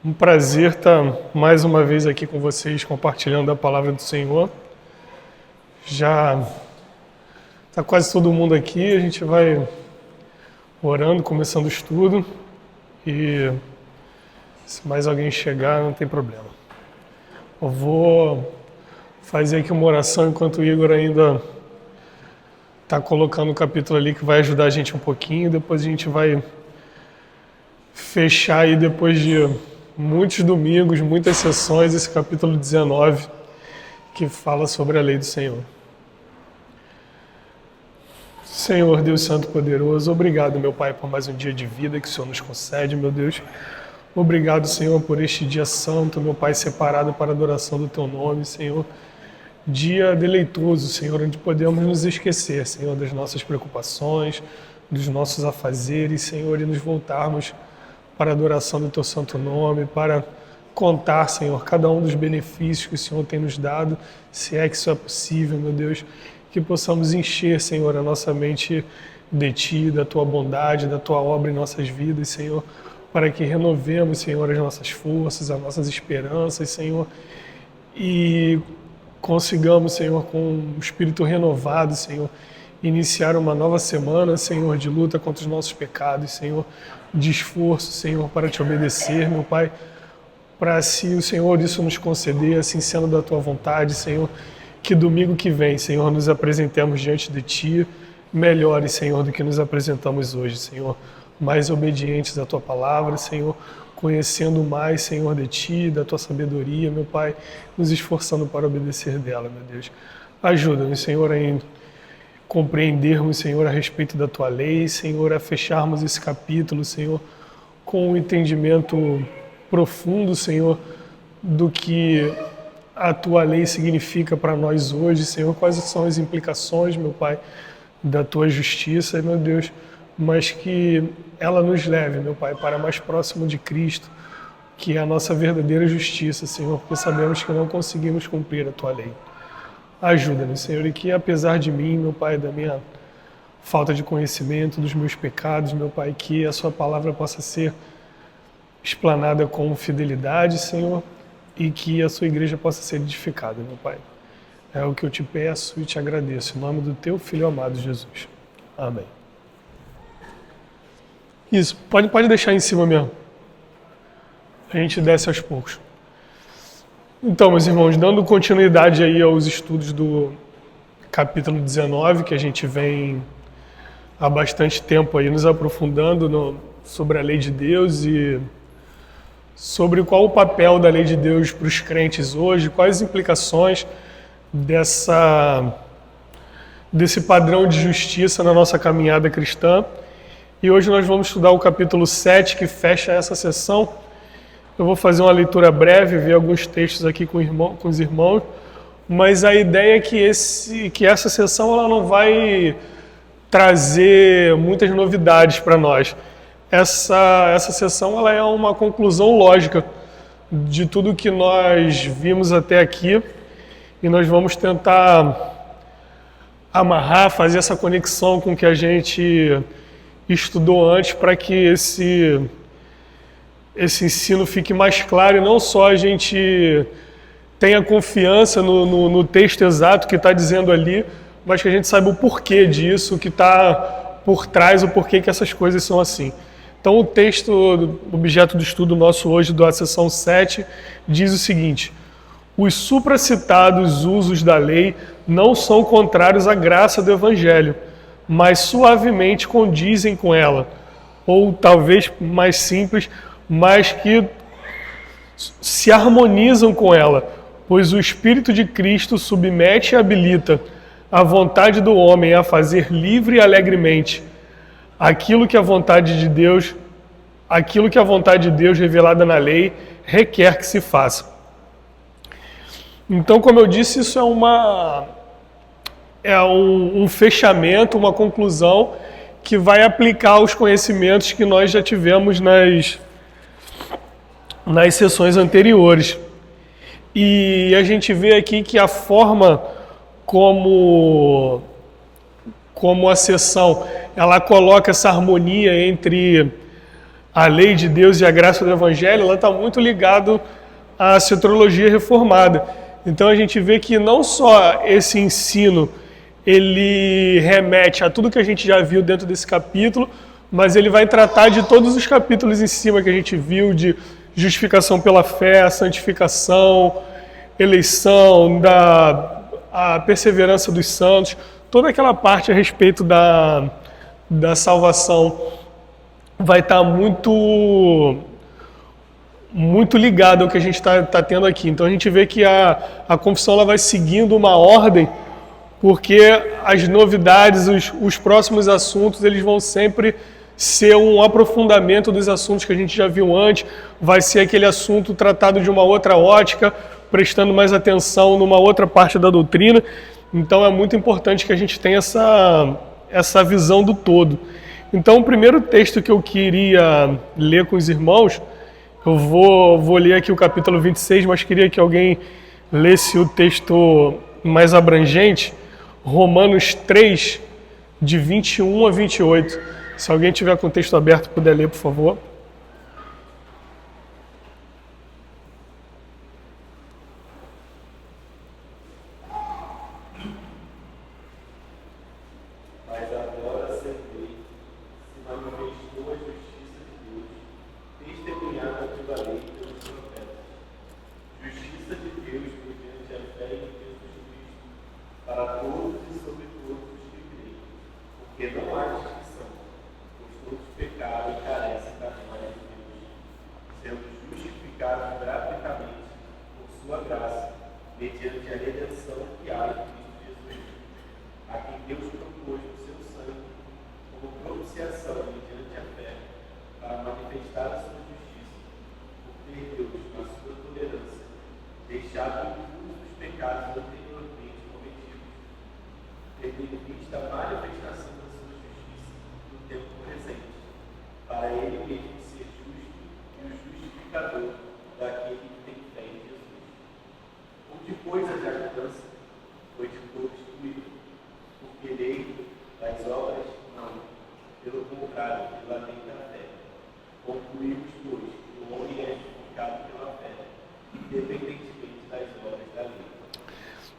Um prazer estar mais uma vez aqui com vocês, compartilhando a palavra do Senhor. Já está quase todo mundo aqui, a gente vai orando, começando o estudo. E se mais alguém chegar, não tem problema. Eu vou fazer aqui uma oração enquanto o Igor ainda está colocando o capítulo ali, que vai ajudar a gente um pouquinho. Depois a gente vai fechar aí, depois de muitos domingos, muitas sessões, esse capítulo 19, que fala sobre a lei do Senhor. Senhor, Deus Santo e Poderoso, obrigado, meu Pai, por mais um dia de vida que o Senhor nos concede, meu Deus. Obrigado, Senhor, por este dia santo, meu Pai, separado para a adoração do Teu nome, Senhor. Dia deleitoso, Senhor, onde podemos nos esquecer, Senhor, das nossas preocupações, dos nossos afazeres, Senhor, e nos voltarmos para a adoração do Teu santo nome, para contar, Senhor, cada um dos benefícios que o Senhor tem nos dado, se é que isso é possível, meu Deus, que possamos encher, Senhor, a nossa mente de Ti, da Tua bondade, da Tua obra em nossas vidas, Senhor, para que renovemos, Senhor, as nossas forças, as nossas esperanças, Senhor, e consigamos, Senhor, com um espírito renovado, Senhor, iniciar uma nova semana, Senhor, de luta contra os nossos pecados, Senhor, de esforço, Senhor, para Te obedecer, meu Pai, para se o Senhor isso nos conceder, assim sendo da Tua vontade, Senhor, que domingo que vem, Senhor, nos apresentemos diante de Ti, melhores, Senhor, do que nos apresentamos hoje, Senhor, mais obedientes à Tua palavra, Senhor, conhecendo mais, Senhor, de Ti, da Tua sabedoria, meu Pai, nos esforçando para obedecer dela, meu Deus. Ajuda-nos, Senhor, a compreendermos, Senhor, a respeito da Tua lei, Senhor, a fecharmos esse capítulo, Senhor, com um entendimento profundo, Senhor, do que a Tua lei significa para nós hoje, Senhor, quais são as implicações, meu Pai, da Tua justiça, meu Deus, mas que ela nos leve, meu Pai, para mais próximo de Cristo, que é a nossa verdadeira justiça, Senhor, porque sabemos que não conseguimos cumprir a Tua lei. Ajuda-nos, Senhor, e que apesar de mim, meu Pai, da minha falta de conhecimento, dos meus pecados, meu Pai, que a Sua palavra possa ser explanada com fidelidade, Senhor, e que a Sua igreja possa ser edificada, meu Pai. É o que eu Te peço e Te agradeço, em nome do Teu Filho amado Jesus. Amém. Isso, pode deixar em cima mesmo. A gente desce aos poucos. Então, meus irmãos, dando continuidade aí aos estudos do capítulo 19, que a gente vem há bastante tempo aí nos aprofundando sobre a lei de Deus e sobre qual o papel da lei de Deus para os crentes hoje, quais as implicações desse padrão de justiça na nossa caminhada cristã. E hoje nós vamos estudar o capítulo 7, que fecha essa sessão. Eu vou fazer uma leitura breve, ver alguns textos aqui com os irmãos, mas a ideia é que essa sessão ela não vai trazer muitas novidades para nós. Essa sessão ela é uma conclusão lógica de tudo que nós vimos até aqui e nós vamos tentar amarrar, fazer essa conexão com o que a gente estudou antes para que esse ensino fique mais claro e não só a gente tenha confiança no texto exato que está dizendo ali, mas que a gente saiba o porquê disso, o que está por trás, o porquê que essas coisas são assim. Então o texto, objeto do estudo nosso hoje, da sessão 7, diz o seguinte: os supracitados usos da lei não são contrários à graça do Evangelho, mas suavemente condizem com ela, ou talvez mais simples, mas que se harmonizam com ela, pois o Espírito de Cristo submete e habilita a vontade do homem a fazer livre e alegremente aquilo que a vontade de Deus revelada na lei requer que se faça. Então, como eu disse, isso é um fechamento, uma conclusão que vai aplicar os conhecimentos que nós já tivemos nas sessões anteriores. E a gente vê aqui que a forma como a sessão ela coloca essa harmonia entre a lei de Deus e a graça do Evangelho, ela está muito ligado à soteriologia reformada. Então a gente vê que não só esse ensino ele remete a tudo que a gente já viu dentro desse capítulo, mas ele vai tratar de todos os capítulos em cima que a gente viu, de justificação pela fé, santificação, eleição, a perseverança dos santos, toda aquela parte a respeito da salvação vai estar muito ligado ao que a gente está tendo aqui. Então a gente vê que a confissão ela vai seguindo uma ordem, porque as novidades, os próximos assuntos, eles vão sempre ser um aprofundamento dos assuntos que a gente já viu antes, vai ser aquele assunto tratado de uma outra ótica, prestando mais atenção numa outra parte da doutrina. Então é muito importante que a gente tenha essa visão do todo. Então o primeiro texto que eu queria ler com os irmãos, eu vou ler aqui o capítulo 26, mas queria que alguém lesse o texto mais abrangente, Romanos 3, de 21 a 28. Se alguém tiver com o texto aberto, puder ler, por favor.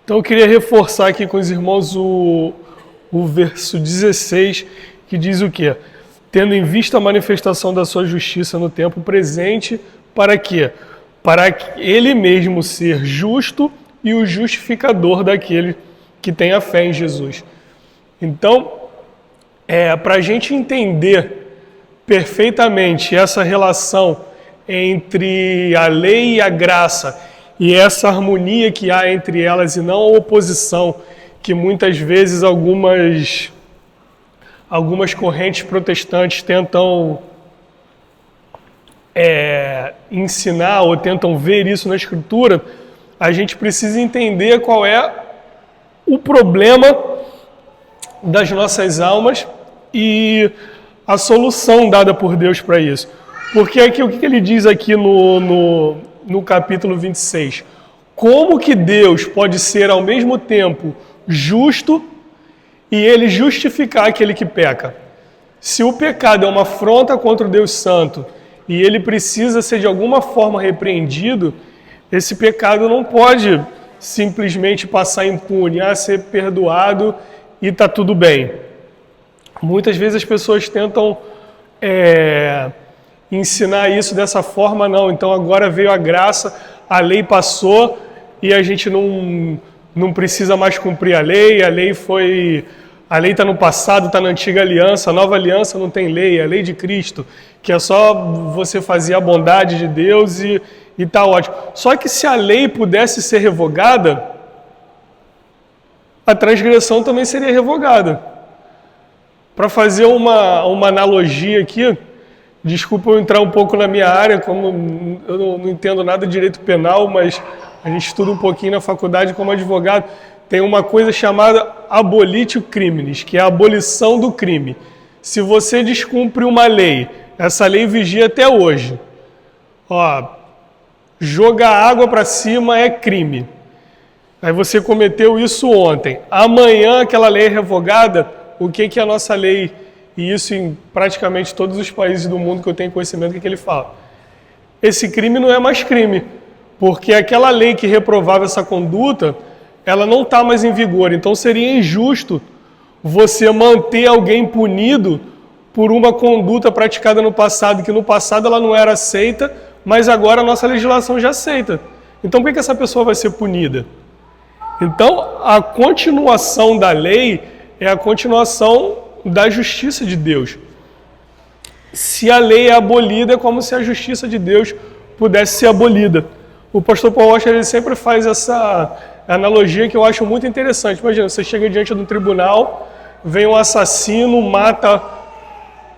Então eu queria reforçar aqui com os irmãos o verso 16, que diz o quê? Tendo em vista a manifestação da sua justiça no tempo presente, para quê? Para ele mesmo ser justo e o justificador daquele que tem a fé em Jesus. Então, para a gente entender perfeitamente essa relação entre a lei e a graça, e essa harmonia que há entre elas e não a oposição que muitas vezes algumas correntes protestantes tentam ensinar ou tentam ver isso na Escritura, a gente precisa entender qual é o problema das nossas almas e a solução dada por Deus para isso. Porque aqui, o que ele diz aqui no capítulo 26? Como que Deus pode ser ao mesmo tempo justo e ele justificar aquele que peca? Se o pecado é uma afronta contra o Deus Santo e ele precisa ser de alguma forma repreendido, esse pecado não pode simplesmente passar impune, ser perdoado e está tudo bem. Muitas vezes as pessoas tentam ensinar isso dessa forma, não. Então agora veio a graça, a lei passou e a gente não precisa mais cumprir a lei está no passado, está na antiga aliança, a nova aliança não tem lei, é a lei de Cristo, que é só você fazer a bondade de Deus e está ótimo. Só que se a lei pudesse ser revogada, a transgressão também seria revogada. Para fazer uma analogia aqui, desculpa eu entrar um pouco na minha área, como eu não entendo nada de direito penal, mas a gente estuda um pouquinho na faculdade como advogado. Tem uma coisa chamada abolitio criminis, que é a abolição do crime. Se você descumpre uma lei, essa lei vigia até hoje. Jogar água para cima é crime. Aí você cometeu isso ontem. Amanhã aquela lei é revogada, o que a nossa lei e isso em praticamente todos os países do mundo que eu tenho conhecimento, que ele fala. Esse crime não é mais crime, porque aquela lei que reprovava essa conduta, ela não está mais em vigor. Então seria injusto você manter alguém punido por uma conduta praticada no passado, que no passado ela não era aceita, mas agora a nossa legislação já aceita. Então por que essa pessoa vai ser punida? Então a continuação da lei é a continuação da justiça de Deus. Se a lei é abolida, é como se a justiça de Deus pudesse ser abolida. O pastor Paul Washer, ele sempre faz essa analogia que eu acho muito interessante. Imagina, você chega diante de um tribunal, vem um assassino, mata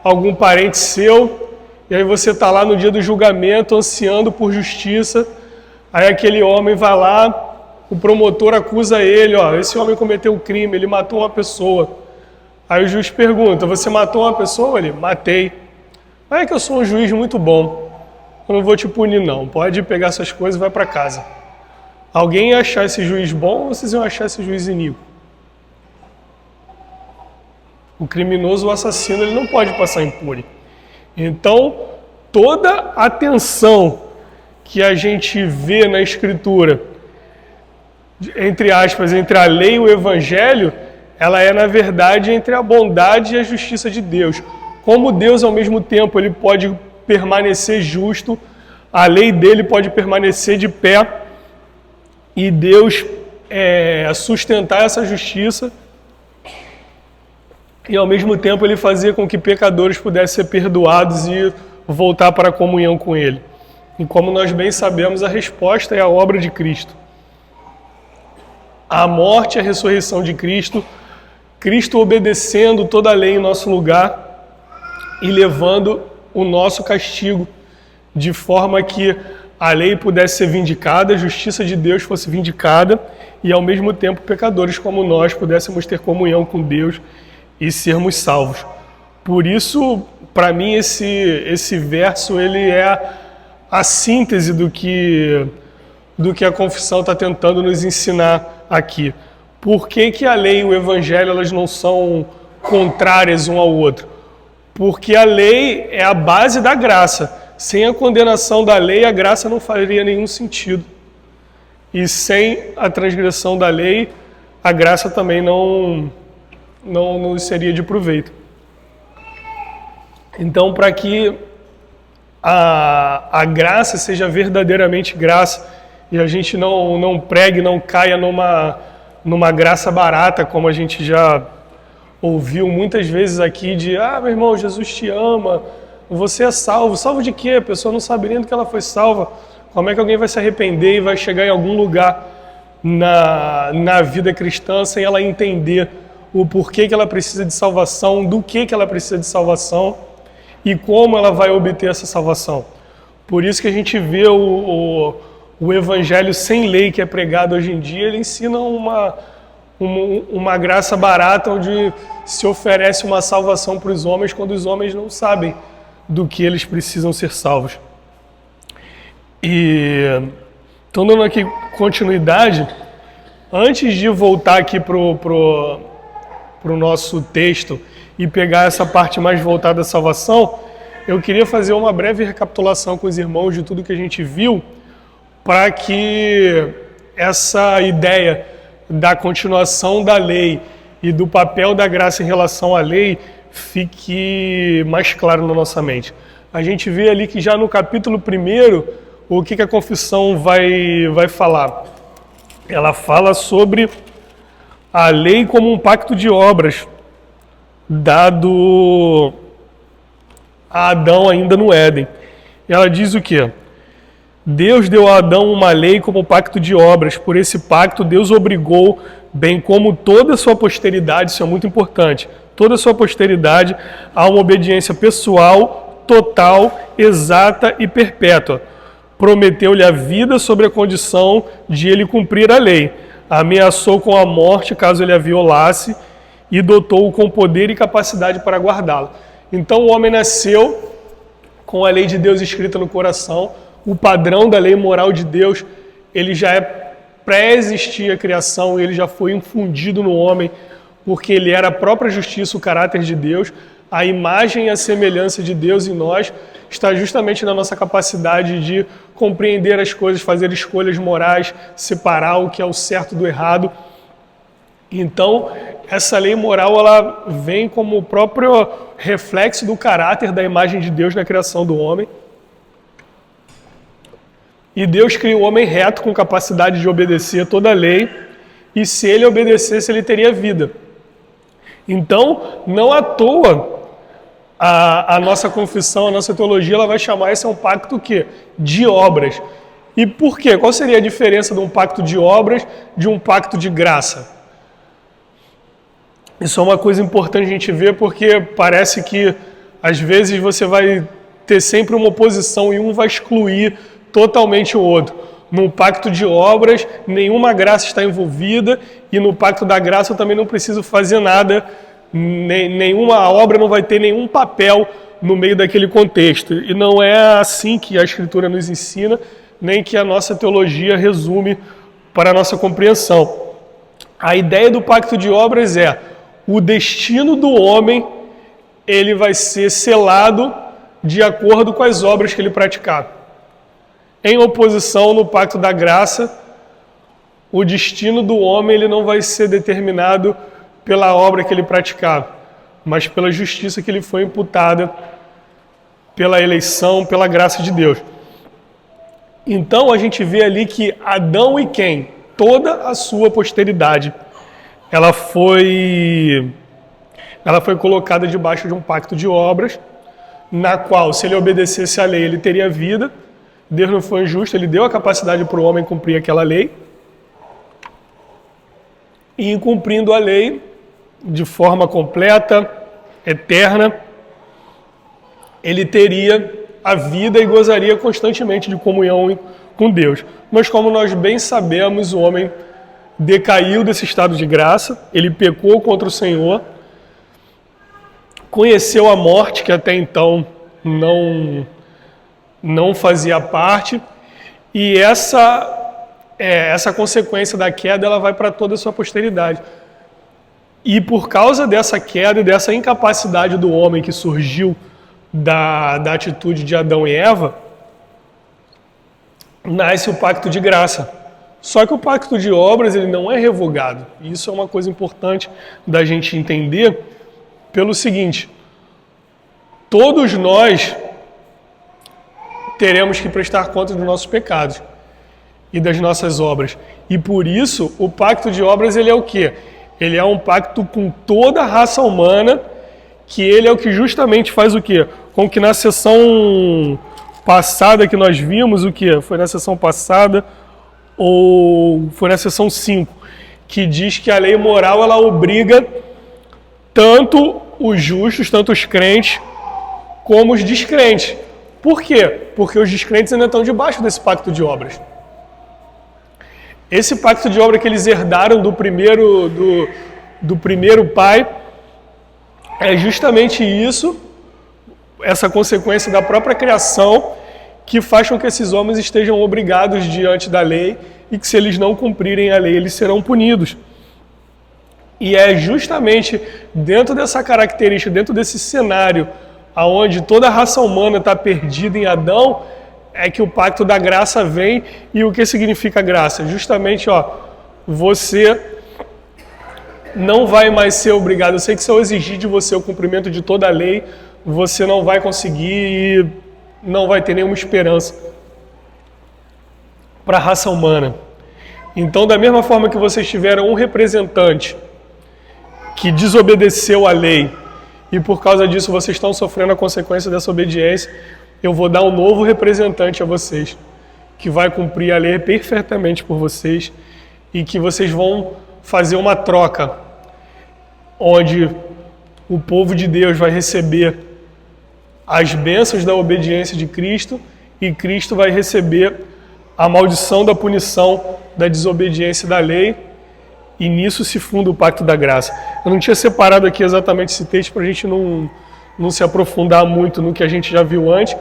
algum parente seu, e aí você está lá no dia do julgamento, ansiando por justiça, aí aquele homem vai lá, o promotor acusa ele, esse homem cometeu um crime, ele matou uma pessoa. Aí o juiz pergunta, você matou uma pessoa? Ele, matei. Mas é que eu sou um juiz muito bom, eu não vou te punir não, pode pegar suas coisas e vai para casa. Alguém ia achar esse juiz bom ou vocês iam achar esse juiz iníquo? O criminoso, o assassino, ele não pode passar impune. Então, toda a tensão que a gente vê na Escritura, entre aspas, entre a lei e o Evangelho, ela é, na verdade, entre a bondade e a justiça de Deus. Como Deus, ao mesmo tempo, ele pode permanecer justo, a lei dele pode permanecer de pé, e Deus sustentar essa justiça, e ao mesmo tempo ele fazia com que pecadores pudessem ser perdoados e voltar para a comunhão com ele. E como nós bem sabemos, a resposta é a obra de Cristo. A morte e a ressurreição de Cristo, Cristo obedecendo toda a lei em nosso lugar e levando o nosso castigo, de forma que a lei pudesse ser vindicada, a justiça de Deus fosse vindicada e ao mesmo tempo pecadores como nós pudéssemos ter comunhão com Deus e sermos salvos. Por isso, para mim, esse verso ele é a síntese do que a confissão está tentando nos ensinar aqui. Por que a lei e o evangelho elas não são contrárias um ao outro? Porque a lei é a base da graça. Sem a condenação da lei, a graça não faria nenhum sentido. E sem a transgressão da lei, a graça também não seria de proveito. Então, para que a graça seja verdadeiramente graça, e a gente não pregue, não caia numa graça barata, como a gente já ouviu muitas vezes aqui, de meu irmão, Jesus te ama, você é salvo. Salvo de quê? A pessoa não sabe nem do que ela foi salva. Como é que alguém vai se arrepender e vai chegar em algum lugar na vida cristã sem ela entender o porquê que ela precisa de salvação, do que ela precisa de salvação e como ela vai obter essa salvação. Por isso que a gente vê o evangelho sem lei que é pregado hoje em dia, ele ensina uma graça barata onde se oferece uma salvação para os homens quando os homens não sabem do que eles precisam ser salvos. E então, dando aqui continuidade, antes de voltar aqui para o nosso texto e pegar essa parte mais voltada à salvação, eu queria fazer uma breve recapitulação com os irmãos de tudo que a gente viu, para que essa ideia da continuação da lei e do papel da graça em relação à lei fique mais claro na nossa mente. A gente vê ali que já no capítulo 1, o que a confissão vai falar? Ela fala sobre a lei como um pacto de obras dado a Adão ainda no Éden. Ela diz o quê? Deus deu a Adão uma lei como pacto de obras. Por esse pacto, Deus obrigou, bem como toda a sua posteridade, isso é muito importante, toda a sua posteridade, a uma obediência pessoal, total, exata e perpétua. Prometeu-lhe a vida sobre a condição de ele cumprir a lei. Ameaçou com a morte caso ele a violasse e dotou-o com poder e capacidade para guardá-la. Então o homem nasceu com a lei de Deus escrita no coração. O padrão da lei moral de Deus, ele já pré-existia a criação, ele já foi infundido no homem, porque ele era a própria justiça, o caráter de Deus. a imagem e a semelhança de Deus em nós está justamente na nossa capacidade de compreender as coisas, fazer escolhas morais, separar o que é o certo do errado. Então, essa lei moral ela vem como o próprio reflexo do caráter da imagem de Deus na criação do homem. E Deus cria o homem reto com capacidade de obedecer toda a lei, e se ele obedecesse, ele teria vida. Então, não à toa, a nossa confissão, a nossa teologia, ela vai chamar esse um pacto que? De obras. E por quê? Qual seria a diferença de um pacto de obras de um pacto de graça? Isso é uma coisa importante a gente ver, porque parece que, às vezes, você vai ter sempre uma oposição e um vai excluir totalmente o outro. No pacto de obras, nenhuma graça está envolvida, e no pacto da graça eu também não preciso fazer nada, nenhuma obra não vai ter nenhum papel no meio daquele contexto. E não é assim que a Escritura nos ensina, nem que a nossa teologia resume para a nossa compreensão. A ideia do pacto de obras é: o destino do homem ele vai ser selado de acordo com as obras que ele praticar. Em oposição, no pacto da graça, o destino do homem ele não vai ser determinado pela obra que ele praticava, mas pela justiça que lhe foi imputada, pela eleição, pela graça de Deus. Então a gente vê ali que Adão e quem? Toda a sua posteridade, ela foi colocada debaixo de um pacto de obras, na qual, se ele obedecesse à lei, ele teria vida. Deus não foi injusto, ele deu a capacidade para o homem cumprir aquela lei. E em cumprindo a lei, de forma completa, eterna, ele teria a vida e gozaria constantemente de comunhão com Deus. Mas como nós bem sabemos, o homem decaiu desse estado de graça, ele pecou contra o Senhor, conheceu a morte, que até então não fazia parte, e essa consequência da queda ela vai para toda a sua posteridade. E por causa dessa queda e dessa incapacidade do homem que surgiu da atitude de Adão e Eva, nasce o pacto de graça. Só que o pacto de obras ele não é revogado. E isso é uma coisa importante da gente entender pelo seguinte: todos nós teremos que prestar conta dos nossos pecados e das nossas obras. E por isso, o pacto de obras ele é o quê? Ele é um pacto com toda a raça humana, que ele é o que justamente faz o quê? Com que na sessão passada que nós vimos, o quê? Foi na sessão passada ou foi na sessão 5, que diz que a lei moral ela obriga tanto os justos, tanto os crentes, como os descrentes. Por quê? Porque os descrentes ainda estão debaixo desse pacto de obras. Esse pacto de obra que eles herdaram do primeiro pai é justamente isso, essa consequência da própria criação, que faz com que esses homens estejam obrigados diante da lei e que se eles não cumprirem a lei, eles serão punidos. E é justamente dentro dessa característica, dentro desse cenário, onde toda a raça humana está perdida em Adão, é que o pacto da graça vem. E o que significa graça? Justamente, você não vai mais ser obrigado. Eu sei que se eu exigir de você o cumprimento de toda a lei, você não vai conseguir e não vai ter nenhuma esperança para a raça humana. Então, da mesma forma que vocês tiveram um representante que desobedeceu à lei e por causa disso vocês estão sofrendo a consequência dessa obediência, eu vou dar um novo representante a vocês, que vai cumprir a lei perfeitamente por vocês e que vocês vão fazer uma troca, onde o povo de Deus vai receber as bênçãos da obediência de Cristo e Cristo vai receber a maldição da punição da desobediência da lei, e nisso se funda o pacto da graça. Eu não tinha separado aqui exatamente esse texto para a gente não se aprofundar muito no que a gente já viu antes,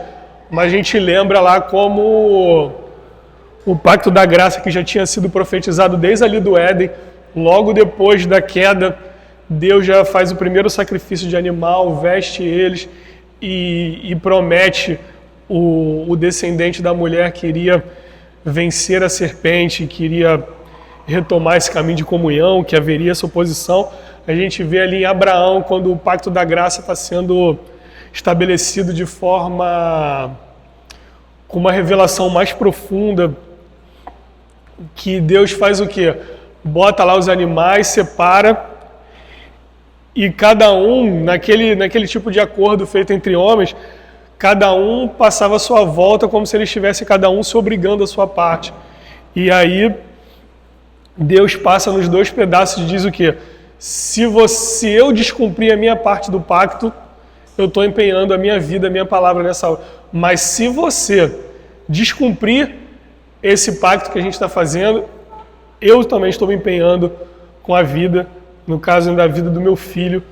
mas a gente lembra lá como o pacto da graça que já tinha sido profetizado desde ali do Éden, logo depois da queda Deus já faz o primeiro sacrifício de animal, veste eles e promete o descendente da mulher que iria vencer a serpente, que iria retomar esse caminho de comunhão, que haveria essa oposição. A gente vê ali em Abraão, quando o pacto da graça está sendo estabelecido de forma, com uma revelação mais profunda, que Deus faz o quê? Bota lá os animais, separa, e cada um, naquele tipo de acordo feito entre homens, cada um passava a sua volta como se eles estivessem cada um se obrigando a sua parte. E aí Deus passa nos dois pedaços e diz o quê? Se eu descumprir a minha parte do pacto, eu estou empenhando a minha vida, a minha palavra nessa hora. Mas se você descumprir esse pacto que a gente está fazendo, eu também estou me empenhando com a vida, no caso da vida do meu filho,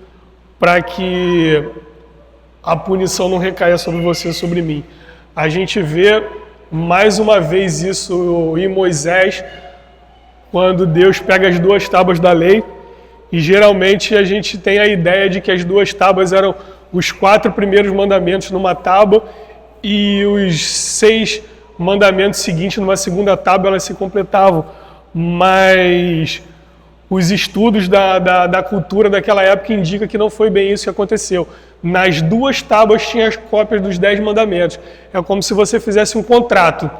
para que a punição não recaia sobre você, sobre mim. A gente vê mais uma vez isso em Moisés, quando Deus pega as duas tábuas da lei, e geralmente a gente tem a ideia de que as duas tábuas eram os 4 primeiros mandamentos numa tábua e os 6 mandamentos seguintes numa segunda tábua, elas se completavam. Mas os estudos da cultura daquela época indicam que não foi bem isso que aconteceu. Nas duas tábuas tinha as cópias dos 10 mandamentos. É como se você fizesse um contrato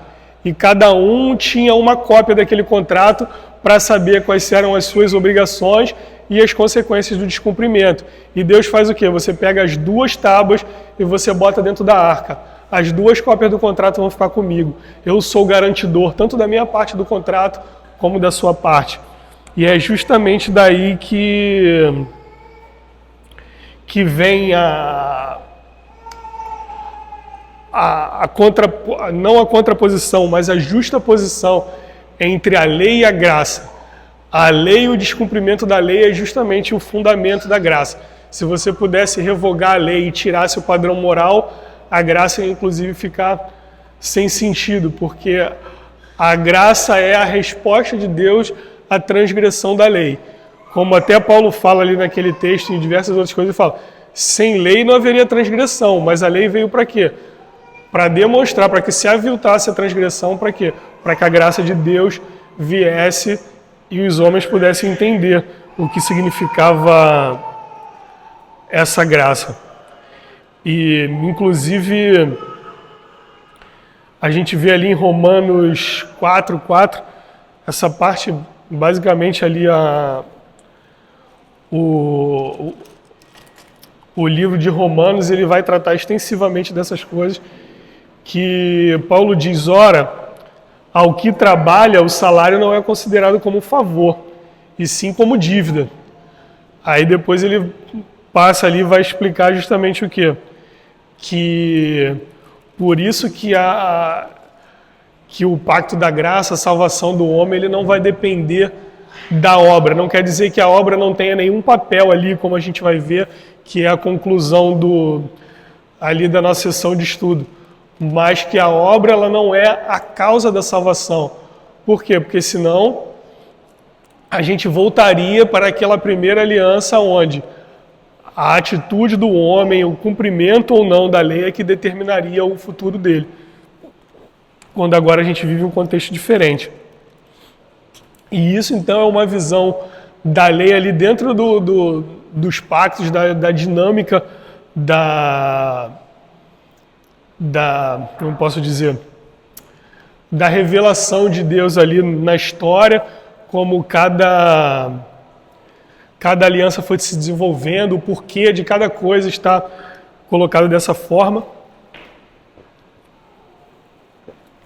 e cada um tinha uma cópia daquele contrato para saber quais eram as suas obrigações e as consequências do descumprimento. E Deus faz o quê? Você pega as duas tábuas e você bota dentro da arca. As duas cópias do contrato vão ficar comigo. Eu sou o garantidor tanto da minha parte do contrato como da sua parte. E é justamente daí que vem não a contraposição, mas a justa posição entre a lei e a graça. A lei e o descumprimento da lei é justamente o fundamento da graça. Se você pudesse revogar a lei e tirasse o padrão moral, a graça ia inclusive ficar sem sentido, porque a graça é a resposta de Deus à transgressão da lei. Como até Paulo fala ali naquele texto e em diversas outras coisas, ele fala, sem lei não haveria transgressão, mas a lei veio para quê? Para demonstrar, para que se aviltasse a transgressão, para quê? Para que a graça de Deus viesse e os homens pudessem entender o que significava essa graça. E, inclusive, a gente vê ali em Romanos 4:4, essa parte, basicamente ali o livro de Romanos, ele vai tratar extensivamente dessas coisas, que Paulo diz, ora, ao que trabalha, o salário não é considerado como um favor, e sim como dívida. Aí depois ele passa ali e vai explicar justamente o quê? Que por isso que o pacto da graça, a salvação do homem, ele não vai depender da obra. Não quer dizer que a obra não tenha nenhum papel ali, como a gente vai ver, que é a conclusão ali da nossa sessão de estudo. Mas que a obra ela não é a causa da salvação. Por quê? Porque senão a gente voltaria para aquela primeira aliança onde a atitude do homem, o cumprimento ou não da lei é que determinaria o futuro dele. Quando agora a gente vive um contexto diferente. E isso então é uma visão da lei ali dentro dos pactos, da dinâmica como posso dizer, da revelação de Deus ali na história, como cada aliança foi se desenvolvendo, o porquê de cada coisa está colocado dessa forma.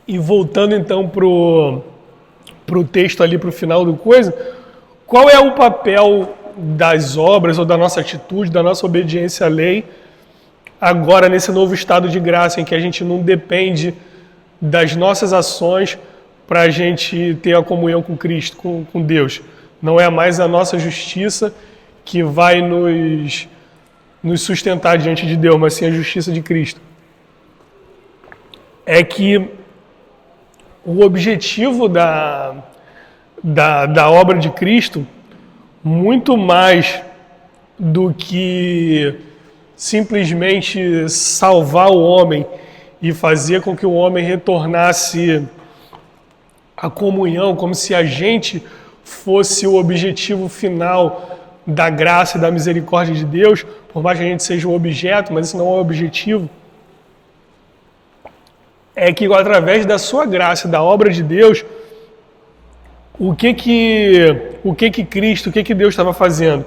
E voltando então para o texto ali, para o final do coisa, qual é o papel das obras ou da nossa atitude, da nossa obediência à lei, agora nesse novo estado de graça em que a gente não depende das nossas ações para a gente ter a comunhão com Cristo, com Deus. Não é mais a nossa justiça que vai nos sustentar diante de Deus, mas sim a justiça de Cristo. É que o objetivo da obra de Cristo, muito mais do que simplesmente salvar o homem e fazer com que o homem retornasse à comunhão, como se a gente fosse o objetivo final da graça e da misericórdia de Deus, por mais que a gente seja um objeto, mas isso não é o objetivo, é que através da sua graça, da obra de Deus, o que Cristo, o que Deus estava fazendo?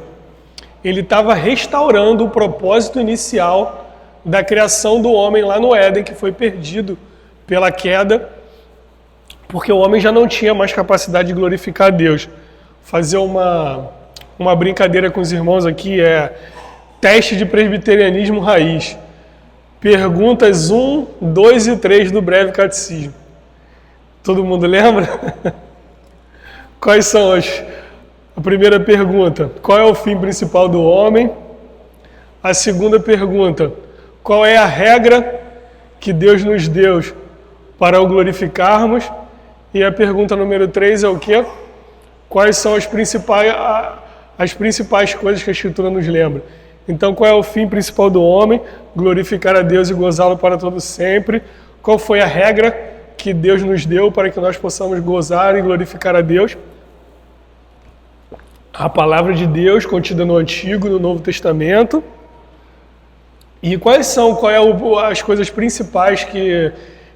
Ele estava restaurando o propósito inicial da criação do homem lá no Éden, que foi perdido pela queda, porque o homem já não tinha mais capacidade de glorificar a Deus. Fazer uma brincadeira com os irmãos aqui é teste de presbiterianismo raiz. Perguntas 1, 2 e 3 do breve catecismo. Todo mundo lembra? Quais são a primeira pergunta, qual é o fim principal do homem? A segunda pergunta, qual é a regra que Deus nos deu para o glorificarmos? E a pergunta número 3 é o quê? Quais são as principais coisas que a Escritura nos lembra? Então, qual é o fim principal do homem? Glorificar a Deus e gozá-lo para todo sempre. Qual foi a regra que Deus nos deu para que nós possamos gozar e glorificar a Deus? A palavra de Deus contida no Antigo e no Novo Testamento. E quais são as coisas principais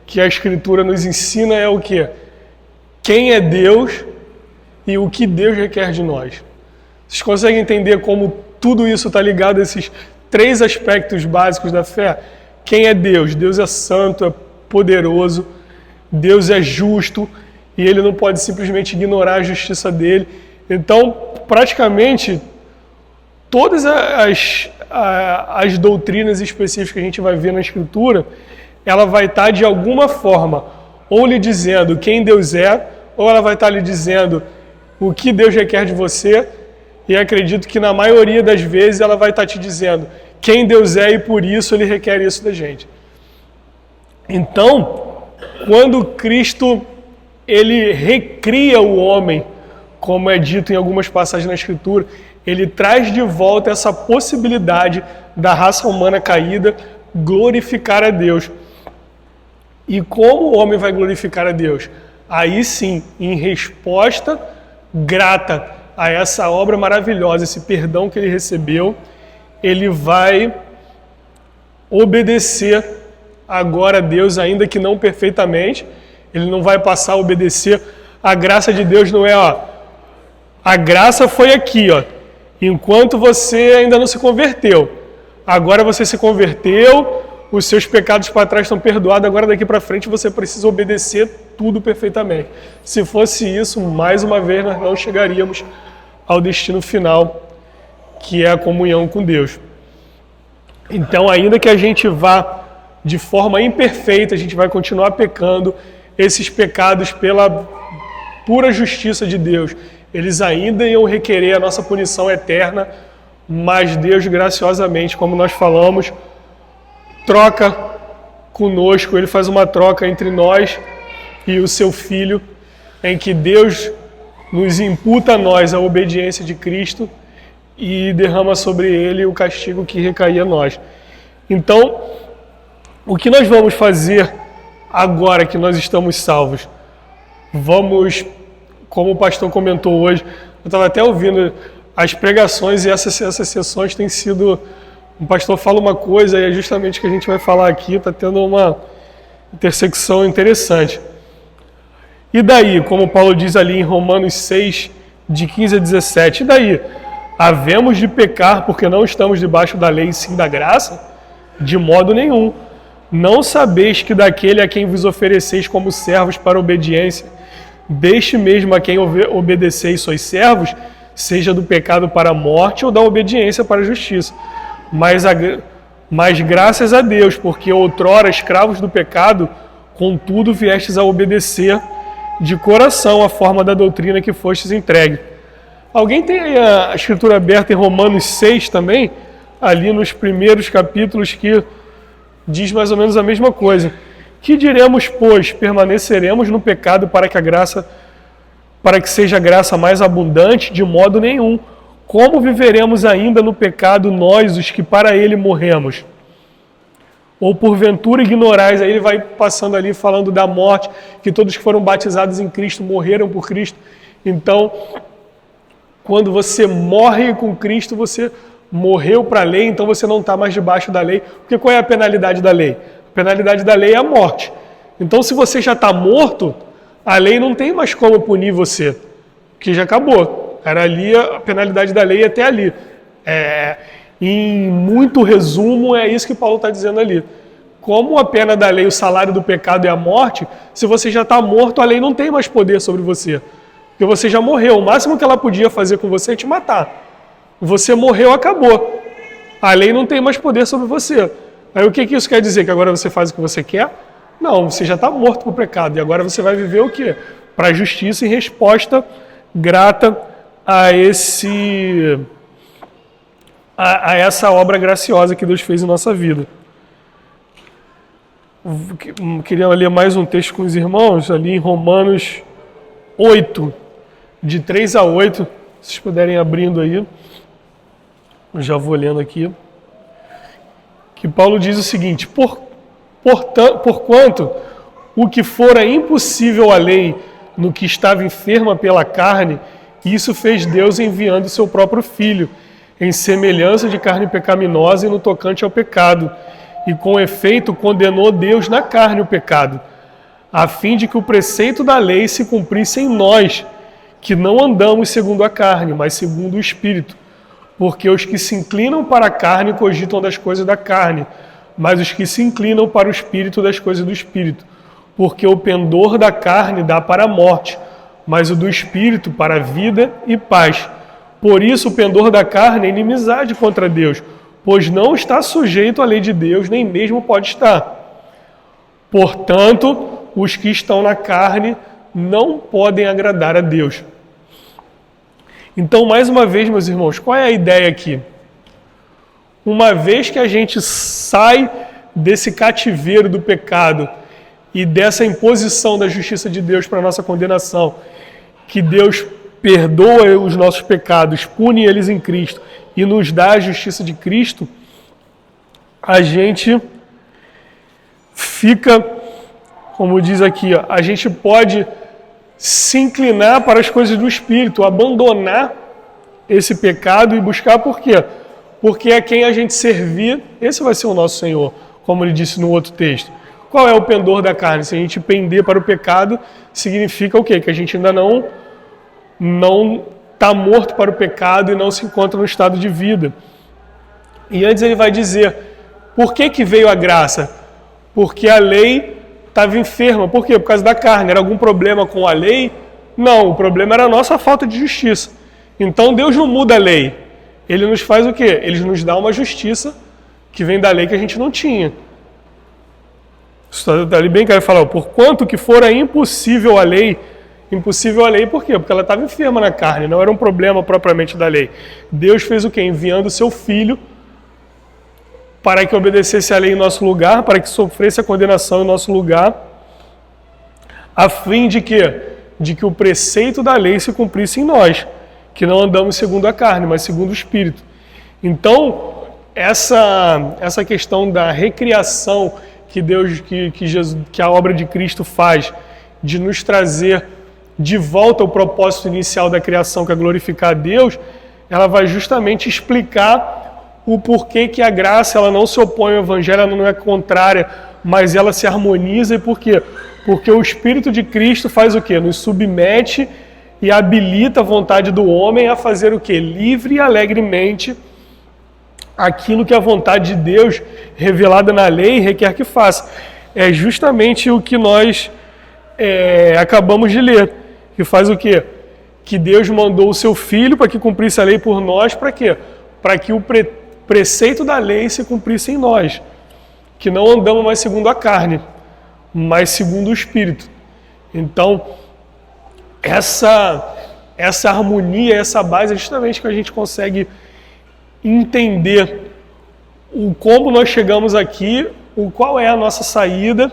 que a Escritura nos ensina é o quê? Quem é Deus e o que Deus requer de nós. Vocês conseguem entender como tudo isso está ligado a esses 3 aspectos básicos da fé? Quem é Deus? Deus é santo, é poderoso, Deus é justo e Ele não pode simplesmente ignorar a justiça dele. Então, praticamente, todas as doutrinas específicas que a gente vai ver na Escritura, ela vai estar de alguma forma, ou lhe dizendo quem Deus é, ou ela vai estar lhe dizendo o que Deus requer de você, e acredito que na maioria das vezes ela vai estar te dizendo quem Deus é e por isso Ele requer isso da gente. Então, quando Cristo Ele recria o homem, como é dito em algumas passagens na Escritura, Ele traz de volta essa possibilidade da raça humana caída glorificar a Deus. E como o homem vai glorificar a Deus? Aí sim, em resposta grata a essa obra maravilhosa, esse perdão que ele recebeu, ele vai obedecer agora a Deus, ainda que não perfeitamente. Ele não vai passar a obedecer. A graça de Deus não é, a graça foi aqui, enquanto você ainda não se converteu. Agora você se converteu, os seus pecados para trás estão perdoados, agora daqui para frente você precisa obedecer tudo perfeitamente. Se fosse isso, mais uma vez nós não chegaríamos ao destino final, que é a comunhão com Deus. Então, ainda que a gente vá de forma imperfeita, a gente vai continuar pecando, esses pecados pela pura justiça de Deus, eles ainda iam requerer a nossa punição eterna, mas Deus graciosamente, como nós falamos, troca conosco, Ele faz uma troca entre nós e o seu Filho, em que Deus nos imputa a nós a obediência de Cristo e derrama sobre Ele o castigo que recaía a nós. Então, o que nós vamos fazer agora que nós estamos salvos? Vamos, como o pastor comentou hoje, eu estava até ouvindo as pregações e essas sessões têm sido... O pastor fala uma coisa e é justamente o que a gente vai falar aqui, está tendo uma intersecção interessante. E daí, como Paulo diz ali em Romanos 6, de 15 a 17, e daí? Havemos de pecar porque não estamos debaixo da lei, sim da graça? De modo nenhum. Não sabeis que daquele a quem vos ofereceis como servos para obediência, deste mesmo a quem obedeceis sois servos, seja do pecado para a morte ou da obediência para a justiça. Mas graças a Deus, porque outrora escravos do pecado, contudo viestes a obedecer de coração a forma da doutrina que fostes entregue. Alguém tem a escritura aberta em Romanos 6 também, ali nos primeiros capítulos, que diz mais ou menos a mesma coisa. Que diremos, pois? Permaneceremos no pecado para que seja a graça mais abundante? De modo nenhum. como viveremos ainda no pecado nós, os que para ele morremos? Ou porventura ignorais, aí ele vai passando ali falando da morte, que todos que foram batizados em Cristo morreram por Cristo. Então, quando você morre com Cristo, você morreu para a lei, então você não está mais debaixo da lei. Porque qual é a penalidade da lei? A penalidade da lei é a morte. Então, se você já está morto, a lei não tem mais como punir você, porque já acabou. Era ali a penalidade da lei até ali. Em muito resumo, é isso que Paulo está dizendo ali. Como a pena da lei, o salário do pecado é a morte, se você já está morto, a lei não tem mais poder sobre você. Porque você já morreu. O máximo que ela podia fazer com você é te matar. Você morreu, acabou. A lei não tem mais poder sobre você. Aí o que isso quer dizer? Que agora você faz o que você quer? Não, você já está morto por pecado. E agora você vai viver o quê? Para a justiça em resposta grata a essa obra graciosa que Deus fez em nossa vida. Queria ler mais um texto com os irmãos, ali em Romanos 8, de 3 a 8, se vocês puderem abrindo aí, eu já vou lendo aqui, que Paulo diz o seguinte: porquanto o que fora impossível à lei, no que estava enferma pela carne, isso fez Deus enviando seu próprio Filho, em semelhança de carne pecaminosa e no tocante ao pecado, e com efeito condenou Deus na carne o pecado, a fim de que o preceito da lei se cumprisse em nós, que não andamos segundo a carne, mas segundo o Espírito. Porque os que se inclinam para a carne cogitam das coisas da carne, mas os que se inclinam para o Espírito das coisas do Espírito. Porque o pendor da carne dá para a morte, mas o do Espírito para a vida e paz. Por isso o pendor da carne é inimizade contra Deus, pois não está sujeito à lei de Deus, nem mesmo pode estar. Portanto, os que estão na carne não podem agradar a Deus. Então, mais uma vez, meus irmãos, qual é a ideia aqui? Uma vez que a gente sai desse cativeiro do pecado e dessa imposição da justiça de Deus para a nossa condenação, que Deus perdoa os nossos pecados, pune eles em Cristo e nos dá a justiça de Cristo, a gente fica, como diz aqui, a gente pode se inclinar para as coisas do Espírito, abandonar esse pecado e buscar por quê? Porque é quem a gente servir, esse vai ser o nosso Senhor, como ele disse no outro texto. Qual é o pendor da carne? Se a gente pender para o pecado, significa o quê? Que a gente ainda não está morto para o pecado e não se encontra no estado de vida. E antes ele vai dizer, por que veio a graça? Porque a lei estava enferma. Por quê? Por causa da carne. Era algum problema com a lei? Não, o problema era a nossa falta de justiça. Então Deus não muda a lei. Ele nos faz o quê? Ele nos dá uma justiça que vem da lei que a gente não tinha. Está ali bem que ele fala, porquanto que fora impossível a lei por quê? Porque ela estava enferma na carne, não era um problema propriamente da lei. Deus fez o quê? Enviando o seu Filho para que obedecesse a lei em nosso lugar, para que sofresse a condenação em nosso lugar, a fim de quê? De que o preceito da lei se cumprisse em nós, que não andamos segundo a carne, mas segundo o Espírito. Então, essa questão da recriação que Deus, que a obra de Cristo faz, de nos trazer de volta ao propósito inicial da criação, que é glorificar a Deus, ela vai justamente explicar o porquê que a graça ela não se opõe ao Evangelho, ela não é contrária, mas ela se harmoniza. E por quê? Porque o Espírito de Cristo faz o quê? Nos submete e habilita a vontade do homem a fazer o quê? Livre e alegremente aquilo que a vontade de Deus, revelada na lei, requer que faça. É justamente o que nós acabamos de ler. Que faz o quê? Que Deus mandou o seu Filho para que cumprisse a lei por nós, para quê? Para que o preceito da lei se cumprisse em nós. Que não andamos mais segundo a carne, mas segundo o Espírito. Então, essa harmonia, essa base é justamente que a gente consegue entender como nós chegamos aqui, qual é a nossa saída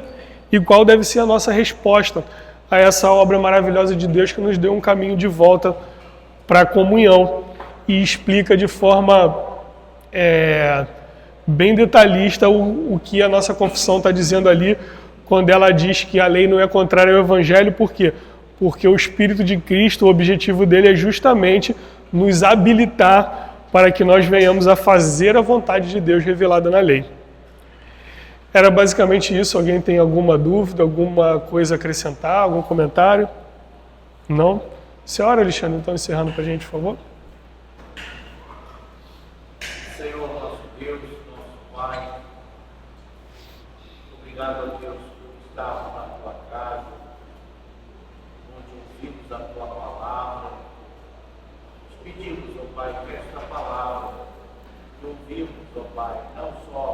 e qual deve ser a nossa resposta a essa obra maravilhosa de Deus que nos deu um caminho de volta para a comunhão. e explica de forma bem detalhista o que a nossa confissão está dizendo ali, quando ela diz que a lei não é contrária ao Evangelho. Por quê? Porque o Espírito de Cristo, o objetivo dele é justamente nos habilitar para que nós venhamos a fazer a vontade de Deus revelada na lei. Era basicamente isso. Alguém tem alguma dúvida, alguma coisa a acrescentar, algum comentário? Não? Senhora Alexandre, então encerrando para a gente, por favor. Senhor, nosso Deus, nosso Pai, obrigado a Deus por estarmos na Tua casa, onde ouvimos a Tua palavra. Te pedimos, ó Pai, que esta palavra que ouvimos, ó Pai, não só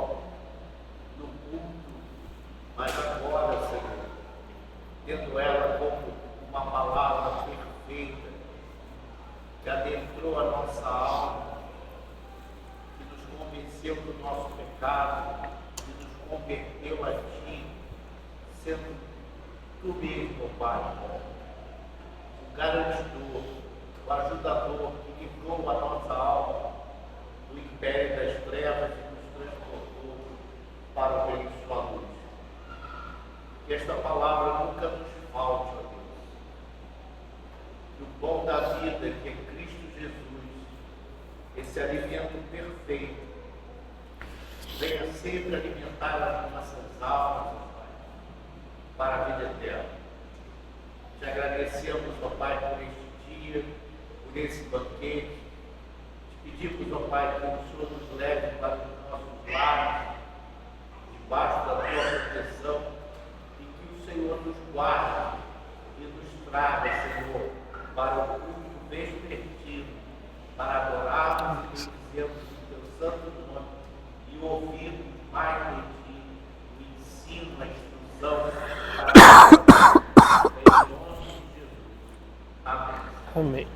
no culto, mas agora, Senhor, tendo ela como uma palavra perfeita, que adentrou a nossa alma, que nos convenceu do nosso pecado, que nos converteu a Ti, sendo Tu mesmo, ó Pai, o garantidor, o ajudador que livrou a nossa alma do império das trevas e nos transportou para o reino de Sua luz. Que esta palavra nunca nos falte, ó Deus. Que o pão da vida, que é Cristo Jesus, esse alimento perfeito, venha sempre alimentar as nossas almas, ó Pai, para a vida eterna. Te agradecemos, ó Pai, por este dia, por esse banquete. Te pedimos, ó Pai, que o Senhor nos leve para os nossos lares, debaixo da Tua proteção, e que o Senhor nos guarde e nos traga, Senhor, para o culto vespertino, para adorarmos e bendizermos o Teu santo nome e ouvirmos mais de Ti o ensino, a instrução, para em nome de Jesus. Amém. Amém.